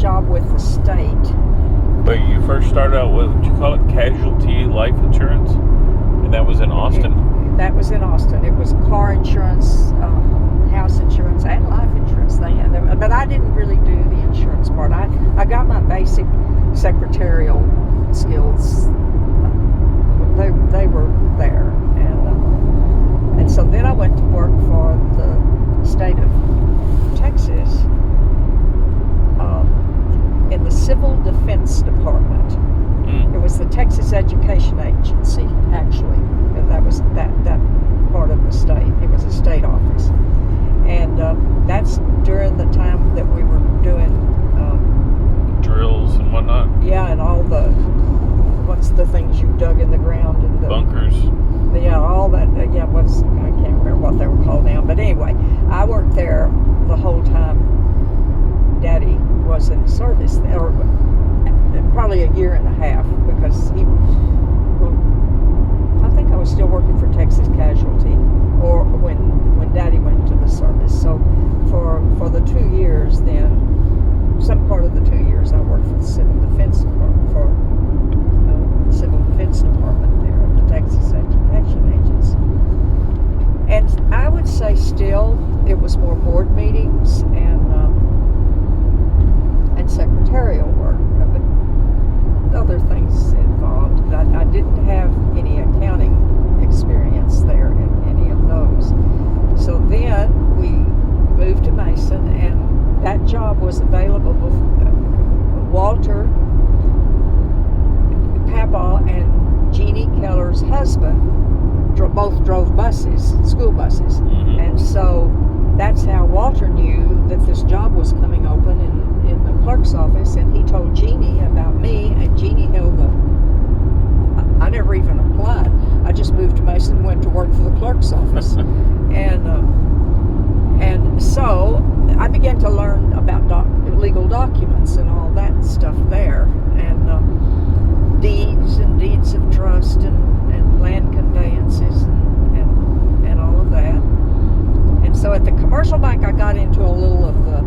job with the state. But you first started out with, what you call it, casualty life insurance? And that was in Austin? That was in Austin. It was car insurance, house insurance, and life insurance. They had them, but I didn't really do the insurance part. I got my basic secretarial skills. They were there, and so then I went to work for the state of Texas in the Civil Defense Department. It was the Texas Education Agency, actually. That was that part of the state. It was a state office, and that's during the time that we were doing drills and whatnot. Yeah, and all what's the things you dug in the ground and the bunkers. Yeah, all that. I can't remember what they were called now, but anyway, I worked there the whole time Daddy was in service, or probably a year and a half, because I think I was still working for Texas Casualty, or when Daddy went to the service. So for the 2 years, then some part of the 2 years I worked for the Civil Defense Department, Civil Defense Department there at the Texas Education Agency. And I would say still it was more board meetings and secretarial work, but other things involved. I didn't have any accounting experience there in any of those. So then we moved to Mason, and that job was available before Walter Papa and Jeannie Keller's husband both drove buses, school buses. And so that's how Walter knew that this job was coming open in the clerk's office, and he told Jeannie about me, and Jeannie held I never even applied. I just moved to Mason and went to work for the clerk's office. And so I began to learn about legal documents and all that stuff there, and deeds of trust and land conveyances and all of that. And so at the commercial bank, I got into a little of the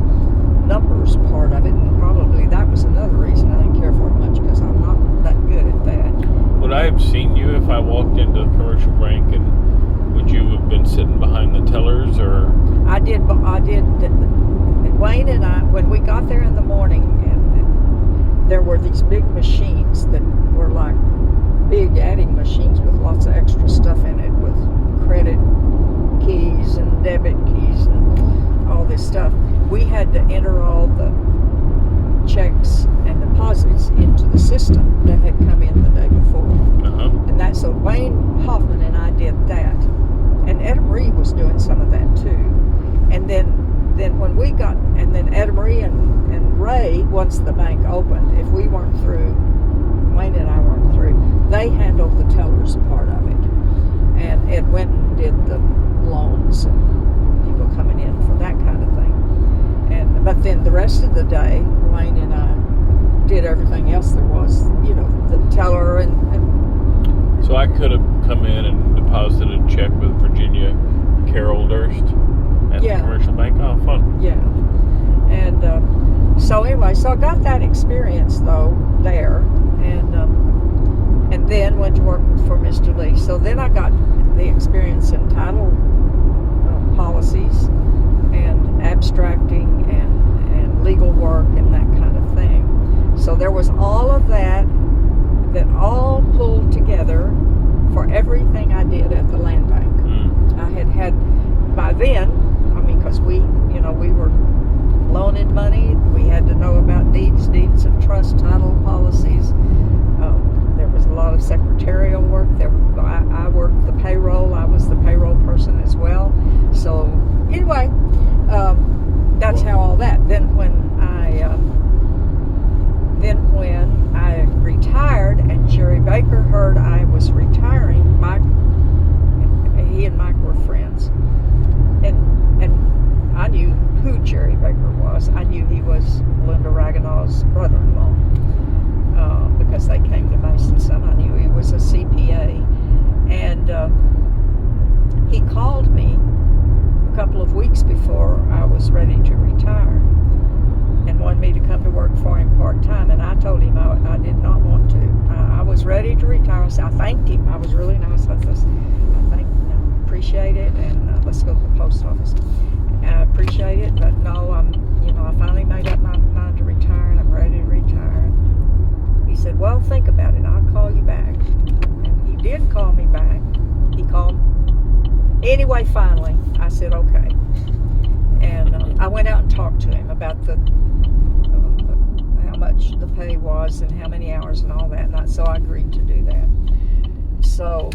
numbers part of it, and probably that was another reason I didn't care for it much, because I'm not that good at that. Would I have seen you if I walked into the commercial bank, and would you have been sitting behind the tellers, or? I did. Wayne and I, when we got there in the morning, and there were these big machines that were like big adding machines with lots of extra stuff in it, with credit keys and debit keys and all this stuff. We had to enter all the checks and deposits into the system that had come in the day before. And so Wayne Hoffman and I did that, and Etta Marie was doing some of that too. And then when we got, and then Etta Marie and Ray, once the bank opened, if we weren't through, Wayne and I weren't through, they handled the tellers part of it, and Ed went and did the loans and people coming in for that kind of thing. But then the rest of the day, Wayne and I did everything else there was, the teller and So I could have come in and deposited a check with Virginia Carol Durst at the commercial bank. Oh, fun. Yeah. And so anyway, so I got that experience though there, and then went to work for Mr. Lee. So then I got the experience in title policies and abstracting and legal work and that kind of thing. So there was all of that all pulled together for everything I did at the land bank. I had by then, because we were loaning money, we had to know about deeds of trust, title policies. There was a lot of secretarial work. I worked the payroll. I was the payroll person as well. So anyway, that's how all that. Then when I retired, and Jerry Baker heard I was retiring, he and Mike were friends, and I knew who Jerry Baker was. I knew he was Linda Raganaw's brother-in-law, because they came to Mason some. I knew he was a CPA, and he called me a couple of weeks before I was ready to retire and wanted me to come to work for the how much the pay was and how many hours and all that. And so I agreed to do that. So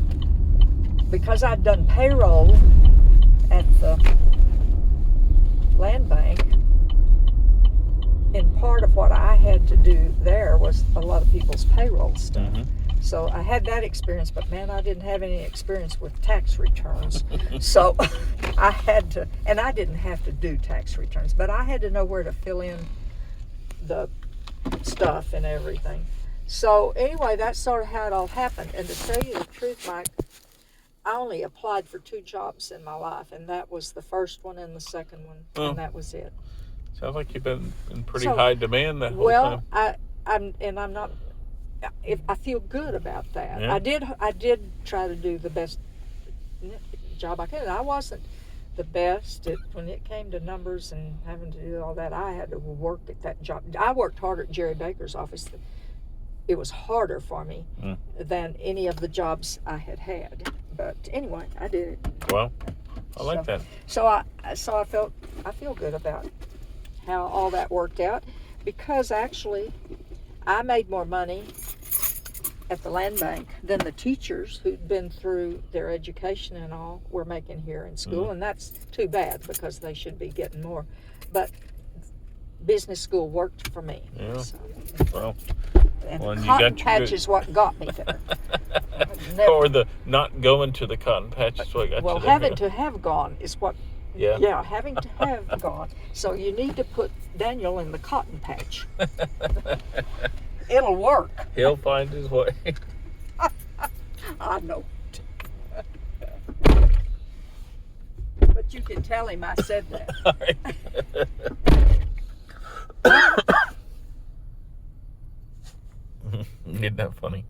because I'd done payroll at the land bank, and part of what I had to do there was a lot of people's payroll stuff. So I had that experience, but man, I didn't have any experience with tax returns. So I had to, and I didn't have to do tax returns, but I had to know where to fill in the stuff and everything. So anyway, that's sort of how it all happened. And to tell you the truth, Mike, I only applied for 2 jobs in my life, and that was the first one and the second one, and that was it. Sounds like you've been in pretty high demand that whole time. Well, I'm not. I feel good about that. Yeah. I did try to do the best job I could. I wasn't the best when it came to numbers and having to do all that. I had to work at that job. I worked harder at Jerry Baker's office. It was harder for me than any of the jobs I had had. But anyway, I did it. Well, I like that. So I feel good about how all that worked out, because actually I made more money at the land bank than the teachers who'd been through their education and all were making here in school. And that's too bad, because they should be getting more. But business school worked for me. Yeah. So. Well, and the cotton patch is what got me there. Or the not going to the cotton patch is what got you there. Well, having to have gone is what. Yeah, having to have gone. So you need to put Daniel in the cotton patch. It'll work. He'll find his way. I know. But you can tell him I said that. All right. Isn't that funny?